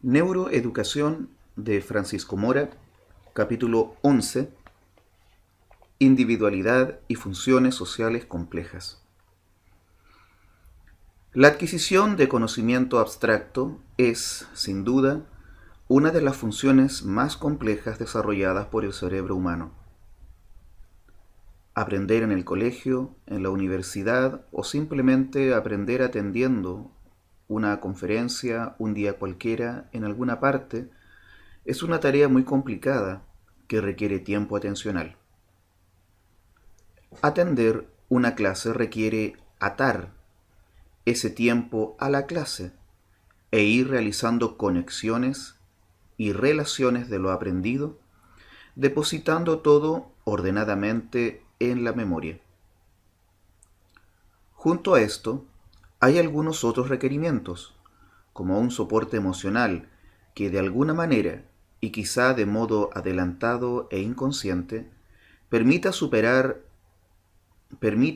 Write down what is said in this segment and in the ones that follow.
Neuroeducación de Francisco Mora, capítulo 11, Individualidad y funciones sociales complejas. La adquisición de conocimiento abstracto es, sin duda, una de las funciones más complejas desarrolladas por el cerebro humano. Aprender en el colegio, en la universidad o simplemente aprender atendiendo una conferencia un día cualquiera en alguna parte es una tarea muy complicada que requiere tiempo atencional. Atender una clase requiere atar ese tiempo a la clase e ir realizando conexiones y relaciones de lo aprendido, depositando todo ordenadamente en la memoria. Junto a esto, hay algunos otros requerimientos, como un soporte emocional que de alguna manera, y quizá de modo adelantado e inconsciente, permita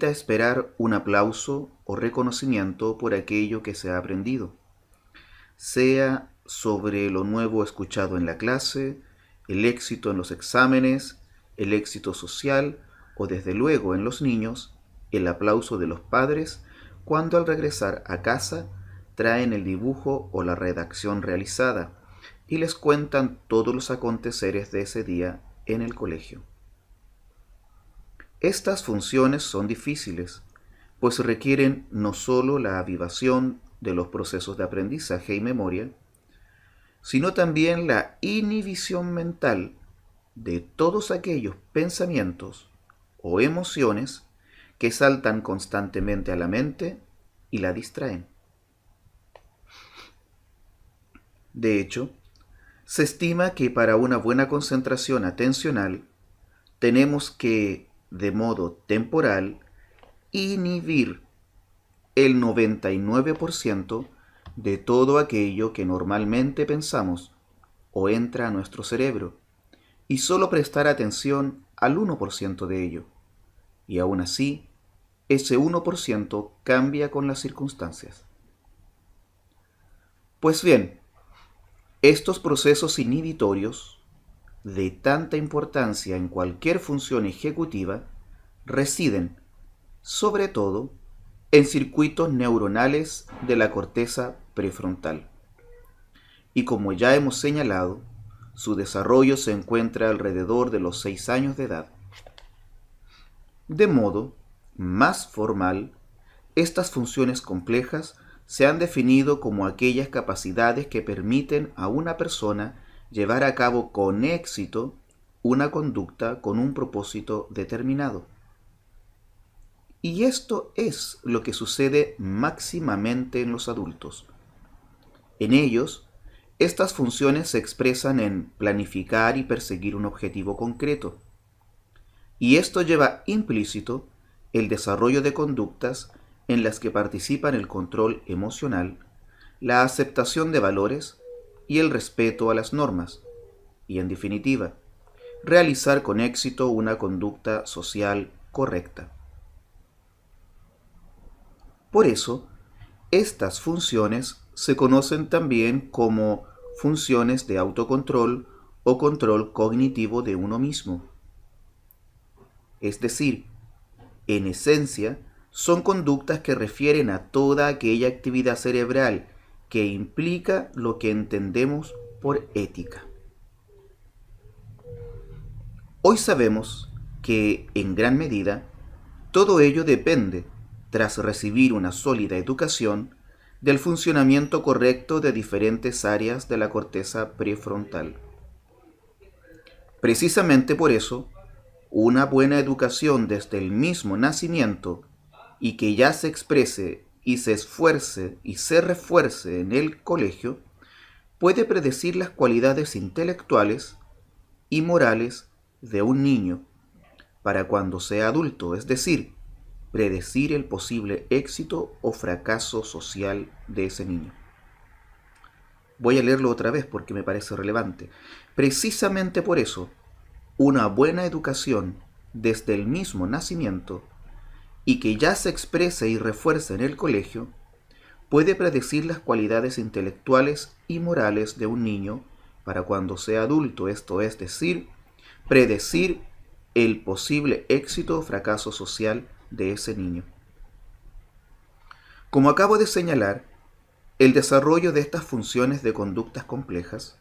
esperar un aplauso o reconocimiento por aquello que se ha aprendido, sea sobre lo nuevo escuchado en la clase, el éxito en los exámenes, el éxito social o desde luego en los niños, el aplauso de los padres cuando al regresar a casa traen el dibujo o la redacción realizada y les cuentan todos los aconteceres de ese día en el colegio. Estas funciones son difíciles, pues requieren no solo la avivación de los procesos de aprendizaje y memoria, sino también la inhibición mental de todos aquellos pensamientos o emociones que saltan constantemente a la mente y la distraen. De hecho, se estima que para una buena concentración atencional tenemos que, de modo temporal, inhibir el 99% de todo aquello que normalmente pensamos o entra a nuestro cerebro y solo prestar atención al 1% de ello. Y aún así, ese 1% cambia con las circunstancias. Pues bien, estos procesos inhibitorios, de tanta importancia en cualquier función ejecutiva, residen, sobre todo, en circuitos neuronales de la corteza prefrontal. Y como ya hemos señalado, su desarrollo se encuentra alrededor de los 6 años de edad. De modo más formal, estas funciones complejas se han definido como aquellas capacidades que permiten a una persona llevar a cabo con éxito una conducta con un propósito determinado. Y esto es lo que sucede máximamente en los adultos. En ellos, estas funciones se expresan en planificar y perseguir un objetivo concreto. Y esto lleva implícito el desarrollo de conductas en las que participan el control emocional, la aceptación de valores y el respeto a las normas, y en definitiva, realizar con éxito una conducta social correcta. Por eso, estas funciones se conocen también como funciones de autocontrol o control cognitivo de uno mismo. Es decir, en esencia, son conductas que refieren a toda aquella actividad cerebral que implica lo que entendemos por ética. Hoy sabemos que, en gran medida, todo ello depende, tras recibir una sólida educación, del funcionamiento correcto de diferentes áreas de la corteza prefrontal. Precisamente por eso, una buena educación desde el mismo nacimiento y que ya se exprese y se esfuerce y se refuerce en el colegio, puede predecir las cualidades intelectuales y morales de un niño para cuando sea adulto, es decir, predecir el posible éxito o fracaso social de ese niño. Voy a leerlo otra vez porque me parece relevante. Precisamente por eso, una buena educación desde el mismo nacimiento y que ya se exprese y refuerce en el colegio, puede predecir las cualidades intelectuales y morales de un niño para cuando sea adulto, esto es decir, predecir el posible éxito o fracaso social de ese niño. Como acabo de señalar, el desarrollo de estas funciones de conductas complejas,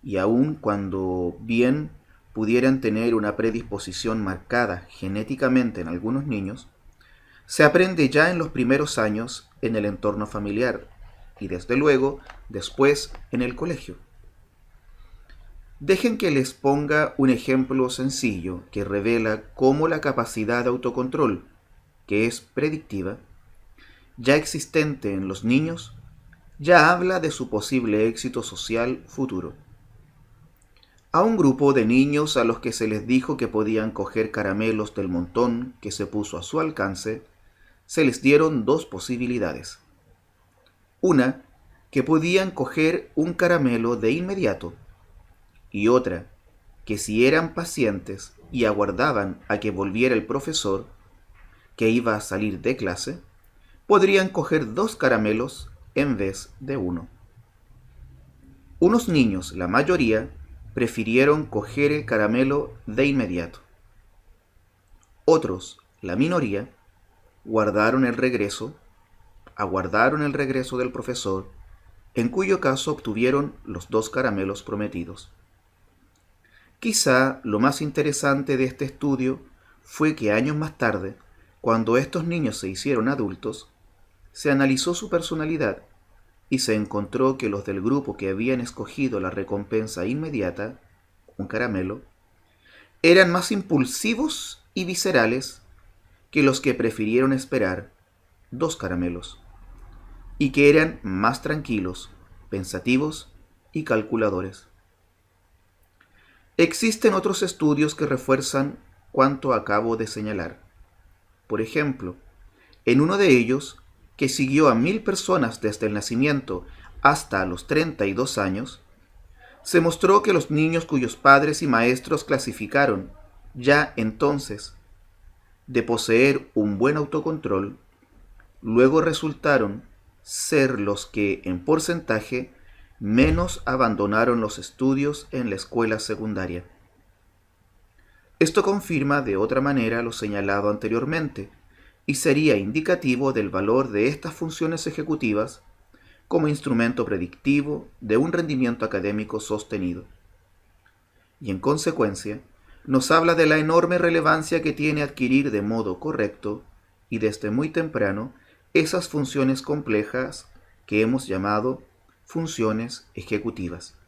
y aun cuando bien pudieran tener una predisposición marcada genéticamente en algunos niños, se aprende ya en los primeros años en el entorno familiar y desde luego después en el colegio. Dejen que les ponga un ejemplo sencillo que revela cómo la capacidad de autocontrol, que es predictiva, ya existente en los niños, ya habla de su posible éxito social futuro. A un grupo de niños a los que se les dijo que podían coger caramelos del montón que se puso a su alcance, se les dieron dos posibilidades. Una, que podían coger un caramelo de inmediato, y otra, que si eran pacientes y aguardaban a que volviera el profesor, que iba a salir de clase, podrían coger dos caramelos en vez de uno. Unos niños, la mayoría, prefirieron coger el caramelo de inmediato. Otros, la minoría, aguardaron el regreso del profesor, en cuyo caso obtuvieron los dos caramelos prometidos. Quizá lo más interesante de este estudio fue que años más tarde, cuando estos niños se hicieron adultos, se analizó su personalidad y se encontró que los del grupo que habían escogido la recompensa inmediata, un caramelo, eran más impulsivos y viscerales que los que prefirieron esperar, dos caramelos, y que eran más tranquilos, pensativos y calculadores. Existen otros estudios que refuerzan cuanto acabo de señalar. Por ejemplo, en uno de ellos, que siguió a 1.000 personas desde el nacimiento hasta los 32 años, se mostró que los niños cuyos padres y maestros clasificaron, ya entonces, de poseer un buen autocontrol, luego resultaron ser los que, en porcentaje, menos abandonaron los estudios en la escuela secundaria. Esto confirma de otra manera lo señalado anteriormente, y sería indicativo del valor de estas funciones ejecutivas como instrumento predictivo de un rendimiento académico sostenido. Y en consecuencia, nos habla de la enorme relevancia que tiene adquirir de modo correcto y desde muy temprano esas funciones complejas que hemos llamado funciones ejecutivas.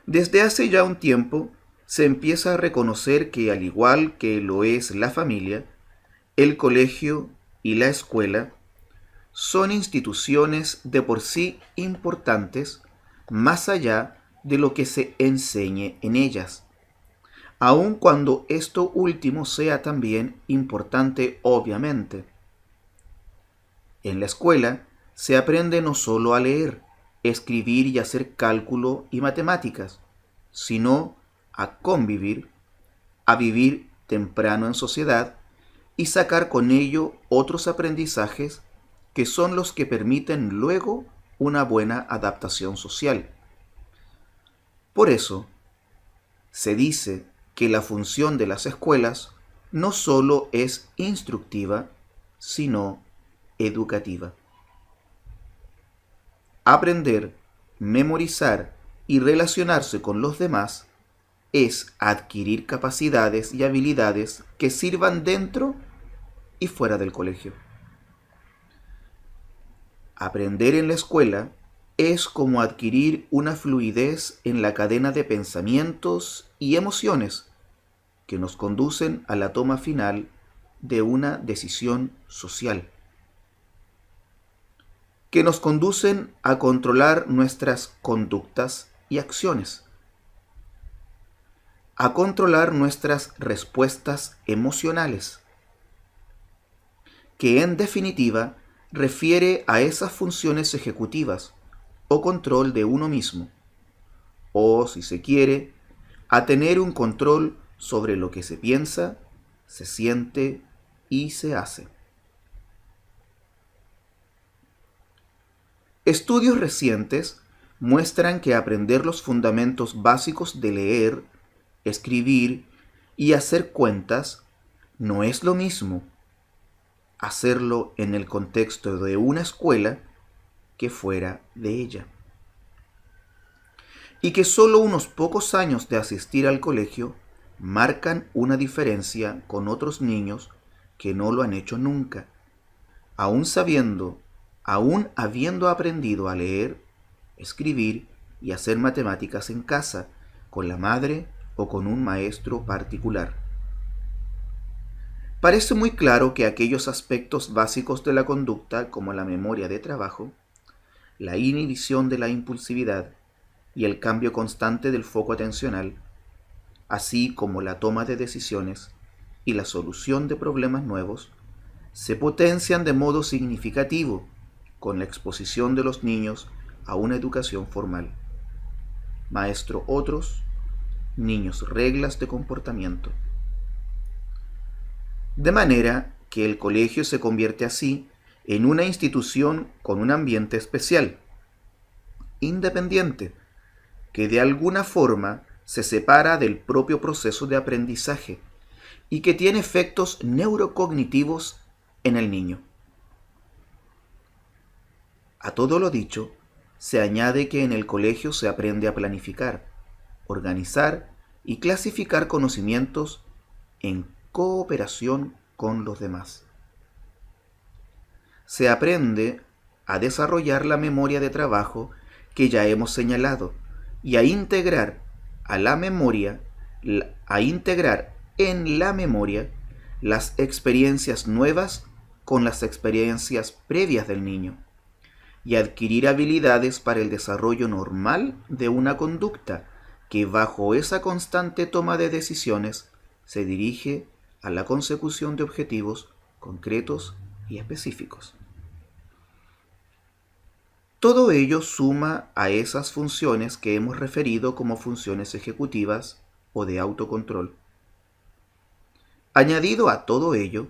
Desde hace ya un tiempo se empieza a reconocer que, al igual que lo es la familia, el colegio y la escuela son instituciones de por sí importantes más allá de lo que se enseñe en ellas, aun cuando esto último sea también importante obviamente. En la escuela se aprende no solo a leer, escribir y hacer cálculo y matemáticas, sino a convivir, a vivir temprano en sociedad y sacar con ello otros aprendizajes que son los que permiten luego una buena adaptación social. Por eso, se dice que la función de las escuelas no solo es instructiva, sino educativa. Aprender, memorizar y relacionarse con los demás es adquirir capacidades y habilidades que sirvan dentro y fuera del colegio. Aprender en la escuela es como adquirir una fluidez en la cadena de pensamientos y emociones que nos conducen a la toma final de una decisión social, que nos conducen a controlar nuestras conductas y acciones, a controlar nuestras respuestas emocionales, que en definitiva refiere a esas funciones ejecutivas o control de uno mismo, o, si se quiere, a tener un control sobre lo que se piensa, se siente y se hace. Estudios recientes muestran que aprender los fundamentos básicos de leer, escribir y hacer cuentas no es lo mismo hacerlo en el contexto de una escuela que fuera de ella. Y que solo unos pocos años de asistir al colegio marcan una diferencia con otros niños que no lo han hecho nunca, aún habiendo aprendido a leer, escribir y hacer matemáticas en casa, con la madre o con un maestro particular. Parece muy claro que aquellos aspectos básicos de la conducta, como la memoria de trabajo, la inhibición de la impulsividad y el cambio constante del foco atencional, así como la toma de decisiones y la solución de problemas nuevos, se potencian de modo significativo con la exposición de los niños a una educación formal. Maestro otros, niños reglas de comportamiento. De manera que el colegio se convierte así en una institución con un ambiente especial, independiente, que de alguna forma se separa del propio proceso de aprendizaje y que tiene efectos neurocognitivos en el niño. A todo lo dicho, se añade que en el colegio se aprende a planificar, organizar y clasificar conocimientos en cooperación con los demás. Se aprende a desarrollar la memoria de trabajo que ya hemos señalado y a integrar en la memoria las experiencias nuevas con las experiencias previas del niño y adquirir habilidades para el desarrollo normal de una conducta que bajo esa constante toma de decisiones se dirige a la consecución de objetivos concretos y específicos. Todo ello suma a esas funciones que hemos referido como funciones ejecutivas o de autocontrol. Añadido a todo ello,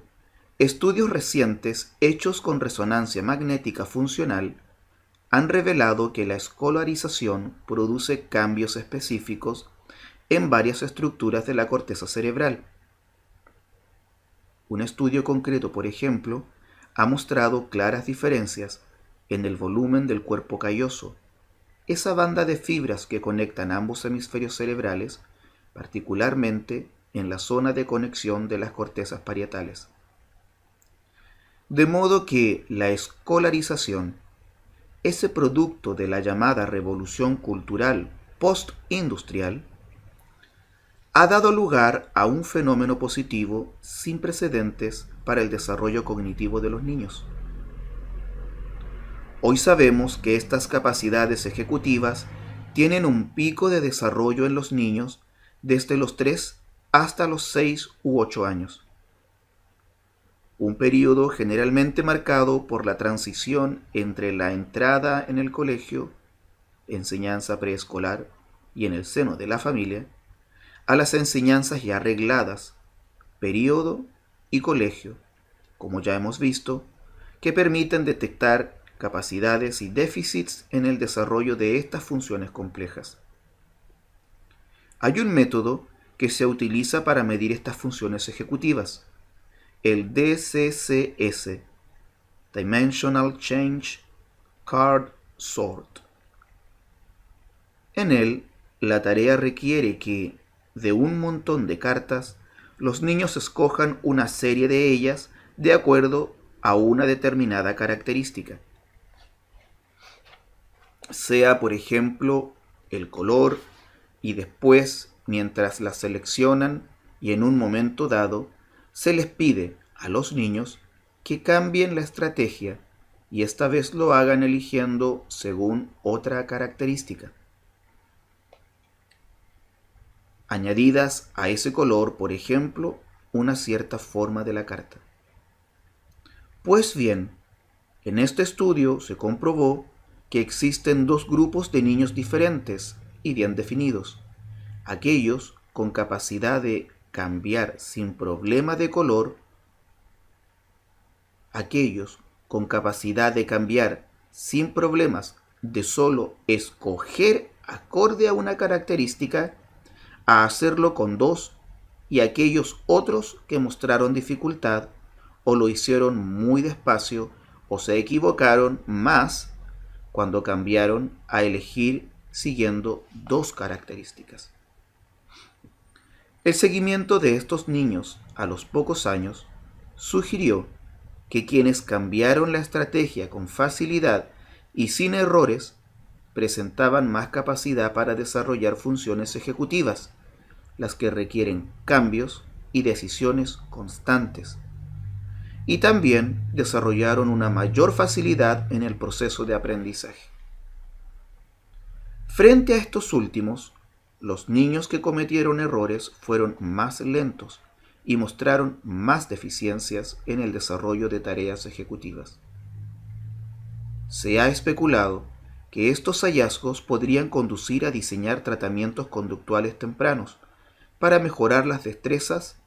estudios recientes hechos con resonancia magnética funcional han revelado que la escolarización produce cambios específicos en varias estructuras de la corteza cerebral. Un estudio concreto, por ejemplo, ha mostrado claras diferencias en el volumen del cuerpo calloso, esa banda de fibras que conectan ambos hemisferios cerebrales, particularmente en la zona de conexión de las cortezas parietales. De modo que la escolarización, ese producto de la llamada revolución cultural postindustrial, ha dado lugar a un fenómeno positivo sin precedentes para el desarrollo cognitivo de los niños. Hoy sabemos que estas capacidades ejecutivas tienen un pico de desarrollo en los niños desde los 3 hasta los 6 u 8 años. Un periodo generalmente marcado por la transición entre la entrada en el colegio, enseñanza preescolar y en el seno de la familia, a las enseñanzas ya regladas, periodo y colegio, como ya hemos visto, que permiten detectar capacidades y déficits en el desarrollo de estas funciones complejas. Hay un método que se utiliza para medir estas funciones ejecutivas, el DCCS, Dimensional Change Card Sort. En él, la tarea requiere que, de un montón de cartas, los niños escojan una serie de ellas de acuerdo a una determinada característica. Sea, por ejemplo, el color, y después, mientras las seleccionan y en un momento dado, se les pide a los niños que cambien la estrategia y esta vez lo hagan eligiendo según otra característica. Añadidas a ese color, por ejemplo, una cierta forma de la carta. Pues bien, en este estudio se comprobó que existen dos grupos de niños diferentes y bien definidos. Aquellos con capacidad de cambiar sin problema de color, aquellos con capacidad de cambiar sin problemas de solo escoger acorde a una característica, a hacerlo con dos, y aquellos otros que mostraron dificultad o lo hicieron muy despacio o se equivocaron más cuando cambiaron a elegir siguiendo dos características. El seguimiento de estos niños a los pocos años sugirió que quienes cambiaron la estrategia con facilidad y sin errores presentaban más capacidad para desarrollar funciones ejecutivas, las que requieren cambios y decisiones constantes, y también desarrollaron una mayor facilidad en el proceso de aprendizaje. Frente a estos últimos, los niños que cometieron errores fueron más lentos y mostraron más deficiencias en el desarrollo de tareas ejecutivas. Se ha especulado que estos hallazgos podrían conducir a diseñar tratamientos conductuales tempranos para mejorar las destrezas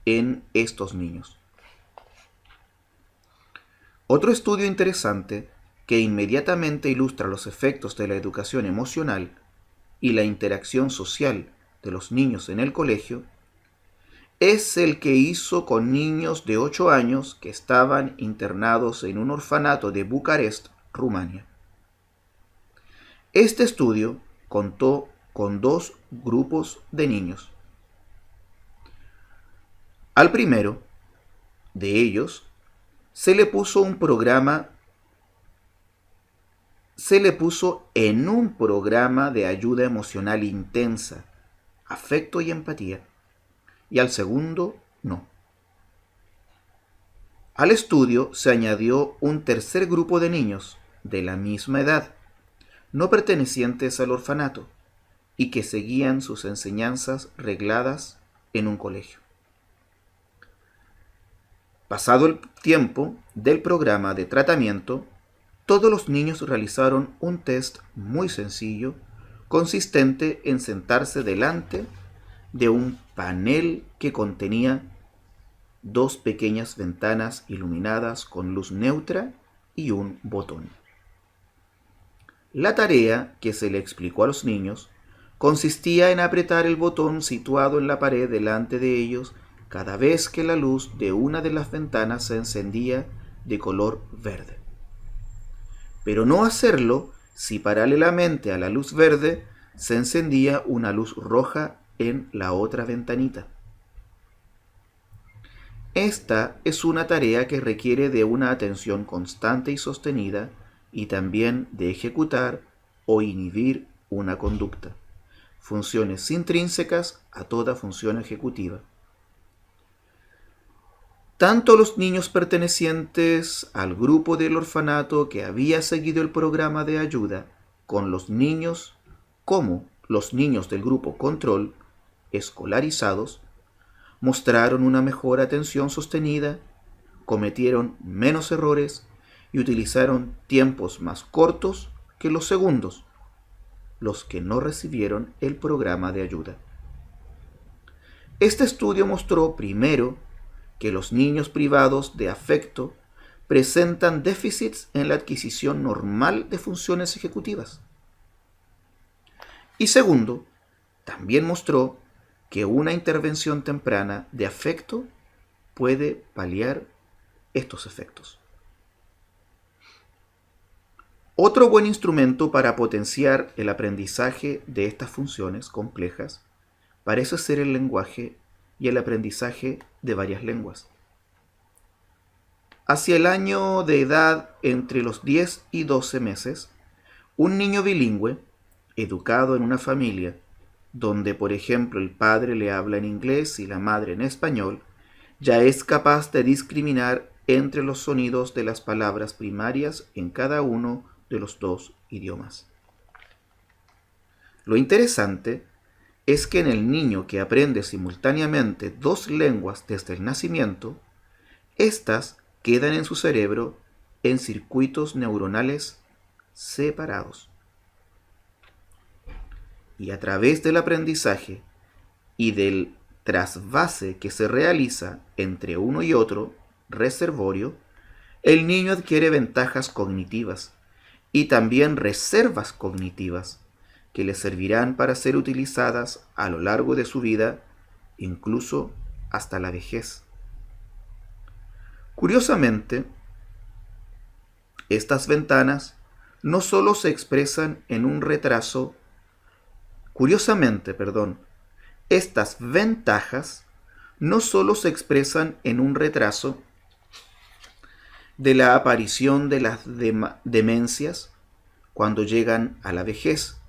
en estos niños. Otro estudio interesante que inmediatamente ilustra los efectos de la educación emocional y la interacción social de los niños en el colegio es el que hizo con niños de 8 años que estaban internados en un orfanato de Bucarest, Rumania. Este estudio contó con dos grupos de niños. Al primero de ellos se le puso en un programa de ayuda emocional intensa, afecto y empatía, y al segundo no. Al estudio se añadió un tercer grupo de niños de la misma edad, no pertenecientes al orfanato, y que seguían sus enseñanzas regladas en un colegio. Pasado el tiempo del programa de tratamiento, todos los niños realizaron un test muy sencillo, consistente en sentarse delante de un panel que contenía dos pequeñas ventanas iluminadas con luz neutra y un botón. La tarea que se le explicó a los niños consistía en apretar el botón situado en la pared delante de ellos cada vez que la luz de una de las ventanas se encendía de color verde. Pero no hacerlo si paralelamente a la luz verde se encendía una luz roja en la otra ventanita. Esta es una tarea que requiere de una atención constante y sostenida y también de ejecutar o inhibir una conducta, funciones intrínsecas a toda función ejecutiva. Tanto los niños pertenecientes al grupo del orfanato que había seguido el programa de ayuda con los niños como los niños del grupo control escolarizados mostraron una mejor atención sostenida, cometieron menos errores y utilizaron tiempos más cortos que los segundos, los que no recibieron el programa de ayuda. Este estudio mostró primero que los niños privados de afecto presentan déficits en la adquisición normal de funciones ejecutivas. Y segundo, también mostró que una intervención temprana de afecto puede paliar estos efectos. Otro buen instrumento para potenciar el aprendizaje de estas funciones complejas parece ser el lenguaje y el aprendizaje de varias lenguas. Hacia el año de edad entre los 10 y 12 meses, un niño bilingüe, educado en una familia donde, por ejemplo, el padre le habla en inglés y la madre en español, ya es capaz de discriminar entre los sonidos de las palabras primarias en cada uno de los dos idiomas. Lo interesante es que en el niño que aprende simultáneamente dos lenguas desde el nacimiento, éstas quedan en su cerebro en circuitos neuronales separados. Y a través del aprendizaje y del trasvase que se realiza entre uno y otro reservorio, el niño adquiere ventajas cognitivas y también reservas cognitivas que les servirán para ser utilizadas a lo largo de su vida, incluso hasta la vejez. Curiosamente, estas ventanas no solo se expresan en un retraso, estas ventajas no solo se expresan en un retraso de la aparición de las demencias cuando llegan a la vejez,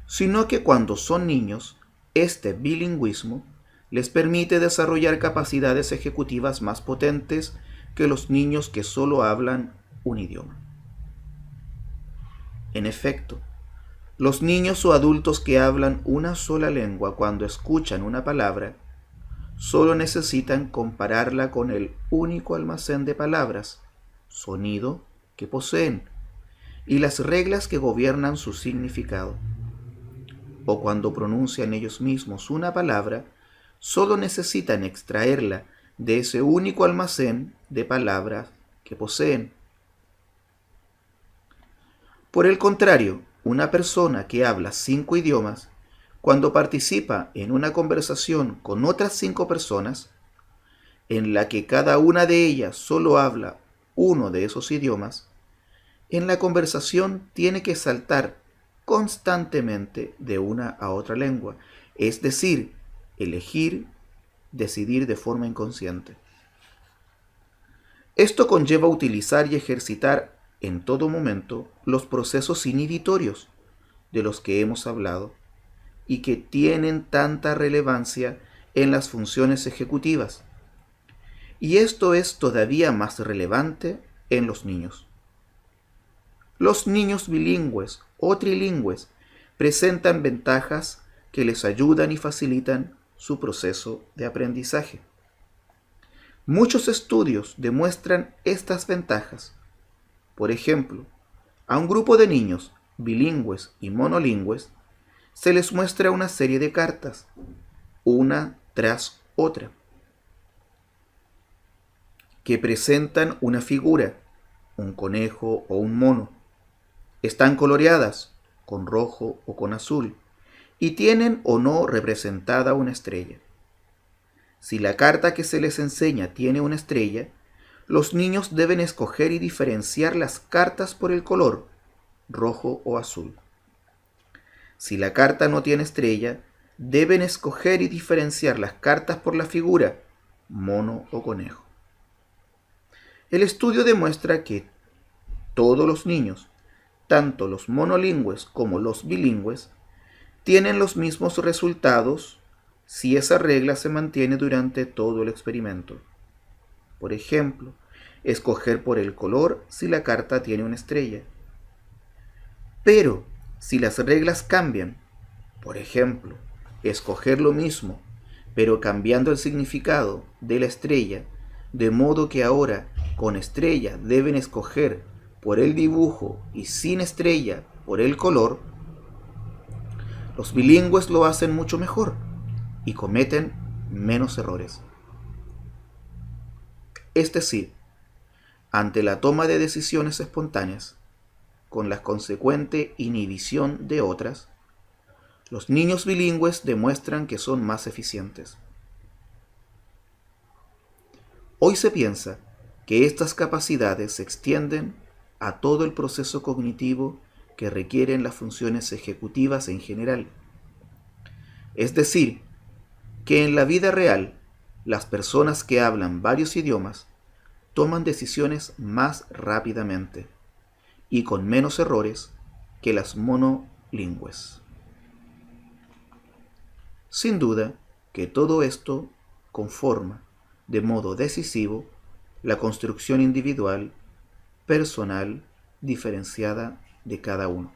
sino que cuando son niños, este bilingüismo les permite desarrollar capacidades ejecutivas más potentes que los niños que solo hablan un idioma. En efecto, los niños o adultos que hablan una sola lengua cuando escuchan una palabra solo necesitan compararla con el único almacén de palabras, sonido, que poseen y las reglas que gobiernan su significado. O cuando pronuncian ellos mismos una palabra, solo necesitan extraerla de ese único almacén de palabras que poseen. Por el contrario, una persona que habla 5 idiomas, cuando participa en una conversación con otras 5 personas, en la que cada una de ellas solo habla uno de esos idiomas, en la conversación tiene que saltar constantemente de una a otra lengua, es decir, decidir de forma inconsciente. Esto conlleva utilizar y ejercitar en todo momento los procesos inhibitorios de los que hemos hablado y que tienen tanta relevancia en las funciones ejecutivas. Y esto es todavía más relevante en los niños. Los niños bilingües o trilingües presentan ventajas que les ayudan y facilitan su proceso de aprendizaje. Muchos estudios demuestran estas ventajas. Por ejemplo, a un grupo de niños bilingües y monolingües se les muestra una serie de cartas, una tras otra, que presentan una figura, un conejo o un mono. Están coloreadas con rojo o con azul y tienen o no representada una estrella. Si la carta que se les enseña tiene una estrella, los niños deben escoger y diferenciar las cartas por el color, rojo o azul. Si la carta no tiene estrella, deben escoger y diferenciar las cartas por la figura, mono o conejo. El estudio demuestra que todos los niños, tanto los monolingües como los bilingües, tienen los mismos resultados si esa regla se mantiene durante todo el experimento. Por ejemplo, escoger por el color si la carta tiene una estrella. Pero si las reglas cambian, por ejemplo, escoger lo mismo, pero cambiando el significado de la estrella, de modo que ahora con estrella deben escoger por el dibujo y sin estrella por el color, los bilingües lo hacen mucho mejor y cometen menos errores. Es decir, ante la toma de decisiones espontáneas, con la consecuente inhibición de otras, los niños bilingües demuestran que son más eficientes. Hoy se piensa que estas capacidades se extienden a todo el proceso cognitivo que requieren las funciones ejecutivas en general. Es decir, que en la vida real, las personas que hablan varios idiomas toman decisiones más rápidamente y con menos errores que las monolingües. Sin duda que todo esto conforma de modo decisivo la construcción individual, personal, diferenciada de cada uno.